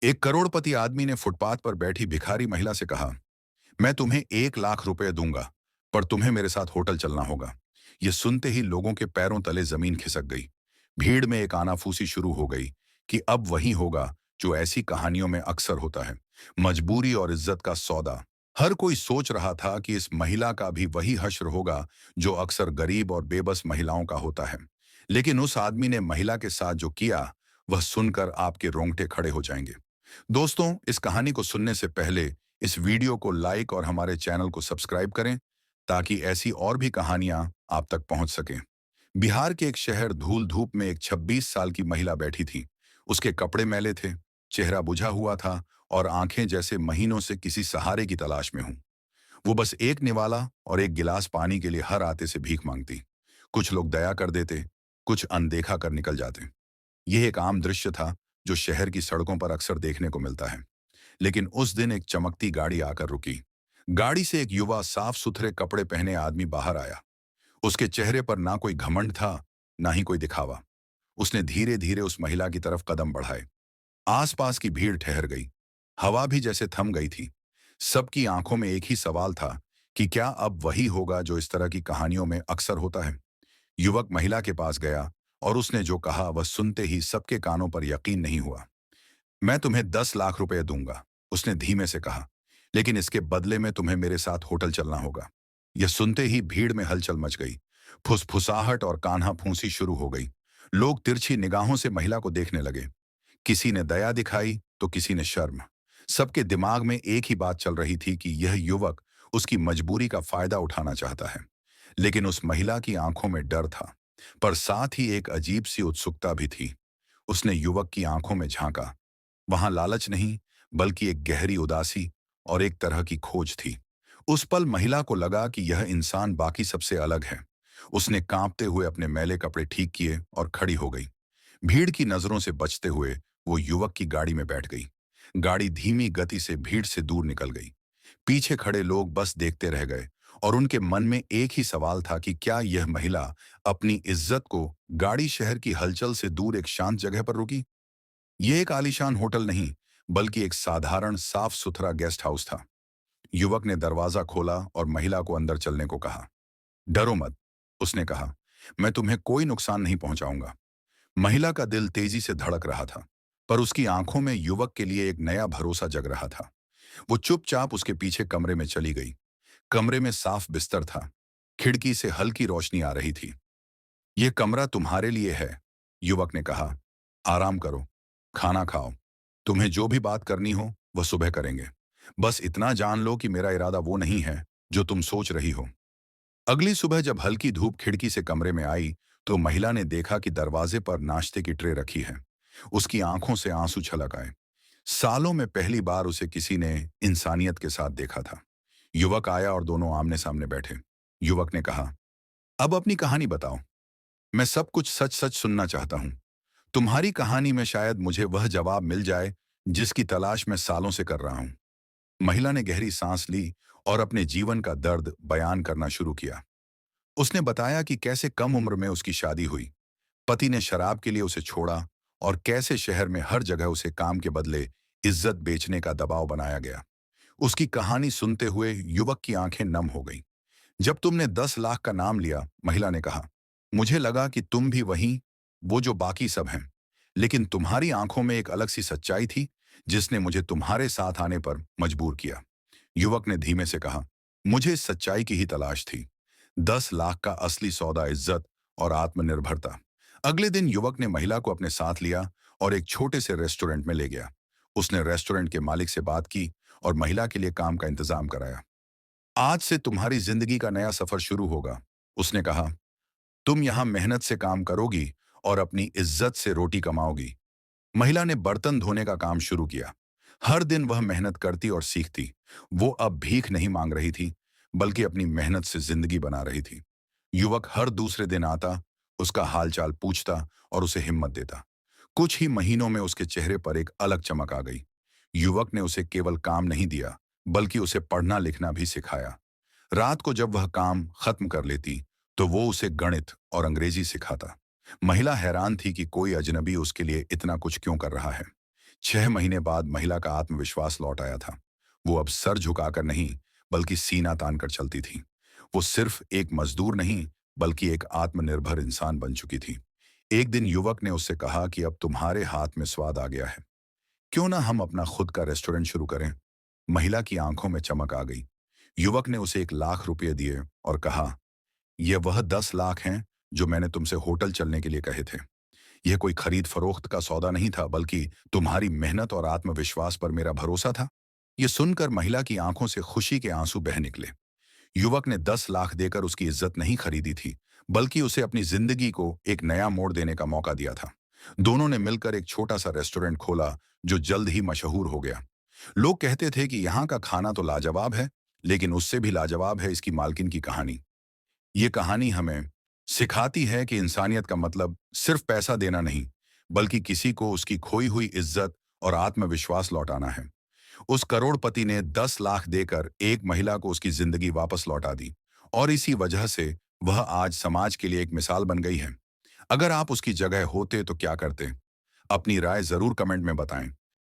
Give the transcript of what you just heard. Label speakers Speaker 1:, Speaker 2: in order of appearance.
Speaker 1: एक करोड़पति आदमी ने फुटपाथ पर बैठी भिखारी महिला से कहा, मैं तुम्हें 1 लाख रुपए दूंगा, पर तुम्हें मेरे साथ होटल चलना होगा। यह सुनते ही लोगों के पैरों तले जमीन खिसक गई। भीड़ में एक आनाफूसी शुरू हो गई कि अब वही होगा जो ऐसी कहानियों में अक्सर होता है, मजबूरी और इज्जत का सौदा। हर कोई सोच रहा था कि इस महिला का भी वही हश्र होगा जो अक्सर गरीब और बेबस महिलाओं का होता है। लेकिन उस आदमी ने महिला के साथ जो किया, वह सुनकर आपके रोंगटे खड़े हो जाएंगे। दोस्तों, इस कहानी को सुनने से पहले इस वीडियो को लाइक और हमारे चैनल को सब्सक्राइब करें, ताकि ऐसी और भी कहानियां आप तक पहुंच सकें। बिहार के एक शहर धूल धूप में एक 26 साल की महिला बैठी थी। उसके कपड़े मैले थे, चेहरा बुझा हुआ था और आंखें जैसे महीनों से किसी सहारे की तलाश में हूं। वो बस एक निवाला और एक गिलास पानी के लिए हर आते से भीख मांगती। कुछ लोग दया कर देते, कुछ अनदेखा कर निकल जाते। यह एक आम दृश्य था जो शहर की सड़कों पर अक्सर देखने को मिलता है। लेकिन उस दिन एक चमकती गाड़ी आकर रुकी। गाड़ी से एक युवा साफ सुथरे कपड़े पहने आदमी बाहर आया। उसके चेहरे पर ना कोई घमंड था, ना ही कोई दिखावा। उसने धीरे धीरे उस महिला की तरफ कदम बढ़ाए। आसपास की भीड़ ठहर गई। हवा भी जैसे थम गई थी। सबकी आंखों में एक ही सवाल था कि क्या अब वही होगा जो इस तरह की कहानियों में अक्सर होता है। युवक महिला के पास गया और उसने जो कहा वह सुनते ही सबके कानों पर यकीन नहीं हुआ। मैं तुम्हें 10 लाख रुपए दूंगा, उसने धीमे से कहा, लेकिन इसके बदले में तुम्हें मेरे साथ होटल चलना होगा। यह सुनते ही भीड़ में हलचल मच गई। फुसफुसाहट और कान्हा फूंसी शुरू हो गई। लोग तिरछी निगाहों से महिला को देखने लगे। किसी ने दया दिखाई तो किसी ने शर्म। सबके दिमाग में एक ही बात चल रही थी कि यह युवक उसकी मजबूरी का फायदा उठाना चाहता है। लेकिन उस महिला की आंखों में डर था, पर साथ ही एक अजीब सी उत्सुकता भी थी। उसने युवक की आंखों में झांका। वहां लालच नहीं, बल्कि एक गहरी उदासी और एक तरह की खोज थी। उस पल महिला को लगा कि यह इंसान बाकी सबसे अलग है। उसने कांपते हुए अपने मैले कपड़े ठीक किए और खड़ी हो गई। भीड़ की नजरों से बचते हुए वो युवक की गाड़ी में बैठ गई। गाड़ी धीमी गति से भीड़ से दूर निकल गई। पीछे खड़े लोग बस देखते रह गए और उनके मन में एक ही सवाल था कि क्या यह महिला अपनी इज्जत को गाड़ी शहर की हलचल से दूर एक शांत जगह पर रुकी। यह एक आलीशान होटल नहीं, बल्कि एक साधारण साफ सुथरा गेस्ट हाउस था। युवक ने दरवाजा खोला और महिला को अंदर चलने को कहा। डरो मत, उसने कहा, मैं तुम्हें कोई नुकसान नहीं पहुंचाऊंगा। महिला का दिल तेजी से धड़क रहा था, पर उसकी आंखों में युवक के लिए एक नया भरोसा जग रहा था। वो चुपचाप उसके पीछे कमरे में चली गई। कमरे में साफ बिस्तर था। खिड़की से हल्की रोशनी आ रही थी। यह कमरा तुम्हारे लिए है, युवक ने कहा। आराम करो, खाना खाओ। तुम्हें जो भी बात करनी हो वह सुबह करेंगे। बस इतना जान लो कि मेरा इरादा वो नहीं है जो तुम सोच रही हो। अगली सुबह जब हल्की धूप खिड़की से कमरे में आई, तो महिला ने देखा कि दरवाजे पर नाश्ते की ट्रे रखी है। उसकी आंखों से आंसू छलक आए। सालों में पहली बार उसे किसी ने इंसानियत के साथ देखा था। युवक आया और दोनों आमने सामने बैठे। युवक ने कहा, अब अपनी कहानी बताओ। मैं सब कुछ सच सच सुनना चाहता हूं। तुम्हारी कहानी में शायद मुझे वह जवाब मिल जाए जिसकी तलाश मैं सालों से कर रहा हूं। महिला ने गहरी सांस ली और अपने जीवन का दर्द बयान करना शुरू किया। उसने बताया कि कैसे कम उम्र में उसकी शादी हुई, पति ने शराब के लिए उसे छोड़ा और कैसे शहर में हर जगह उसे काम के बदले इज्जत बेचने का दबाव बनाया गया। उसकी कहानी सुनते हुए युवक की आंखें नम हो गईं। जब तुमने 10 लाख का नाम लिया, महिला ने कहा, मुझे लगा कि तुम भी वही, वो जो बाकी सब हैं। लेकिन तुम्हारी आंखों में एक अलग सी सच्चाई थी जिसने मुझे तुम्हारे साथ आने पर मजबूर किया। युवक ने धीमे से कहा, मुझे इस सच्चाई की ही तलाश थी। 10 लाख का असली सौदा इज्जत और आत्मनिर्भरता। अगले दिन युवक ने महिला को अपने साथ लिया और एक छोटे से रेस्टोरेंट में ले गया। उसने रेस्टोरेंट के मालिक से बात की और महिला के लिए काम का इंतजाम कराया। आज से तुम्हारी जिंदगी का नया सफर शुरू होगा, उसने कहा। तुम यहाँ मेहनत से काम करोगी और अपनी इज्जत से रोटी कमाओगी। महिला ने बर्तन धोने का काम शुरू किया। हर दिन वह मेहनत करती और सीखती। वो अब भीख नहीं मांग रही थी, बल्कि अपनी मेहनत से जिंदगी बना रही थी। युवक हर दूसरे दिन आता, उसका हालचाल पूछता और उसे हिम्मत देता। कुछ ही महीनों में उसके चेहरे पर एक अलग चमक आ गई। युवक ने उसे केवल काम नहीं दिया, बल्कि उसे पढ़ना लिखना भी सिखाया। रात को जब वह काम खत्म कर लेती, तो वो उसे गणित और अंग्रेजी सिखाता। महिला हैरान थी कि कोई अजनबी उसके लिए इतना कुछ क्यों कर रहा है। 6 महीने बाद महिला का आत्मविश्वास लौट आया था। वो अब सर झुकाकर नहीं, बल्कि सीना तानकर चलती थी। वो सिर्फ एक मजदूर नहीं, बल्कि एक आत्मनिर्भर इंसान बन चुकी थी। एक दिन युवक ने उससे कहा कि अब तुम्हारे हाथ में स्वाद आ गया है, क्यों ना हम अपना खुद का रेस्टोरेंट शुरू करें। महिला की आंखों में चमक आ गई। युवक ने उसे 1 लाख रुपए दिए और कहा, यह वह 10 लाख हैं जो मैंने तुमसे होटल चलने के लिए कहे थे। यह कोई खरीद फरोख्त का सौदा नहीं था, बल्कि तुम्हारी मेहनत और आत्मविश्वास पर मेरा भरोसा था। यह सुनकर महिला की आंखों से खुशी के आंसू बह निकले। युवक ने 10 लाख देकर उसकी इज्जत नहीं खरीदी थी, बल्कि उसे अपनी जिंदगी को एक नया मोड़ देने का मौका दिया था। दोनों ने मिलकर एक छोटा सा रेस्टोरेंट खोला, जो जल्द ही मशहूर हो गया। लोग कहते थे कि यहाँ का खाना तो लाजवाब है, लेकिन उससे भी लाजवाब है इसकी मालकिन की कहानी। ये कहानी हमें सिखाती है कि इंसानियत का मतलब सिर्फ पैसा देना नहीं, बल्कि किसी को उसकी खोई हुई इज्जत और आत्मविश्वास लौटाना है। उस करोड़पति ने 10 लाख देकर एक महिला को उसकी जिंदगी वापस लौटा दी, और इसी वजह से वह आज समाज के लिए एक मिसाल बन गई है। अगर आप उसकी जगह होते तो क्या करते? अपनी राय जरूर कमेंट में बताएं।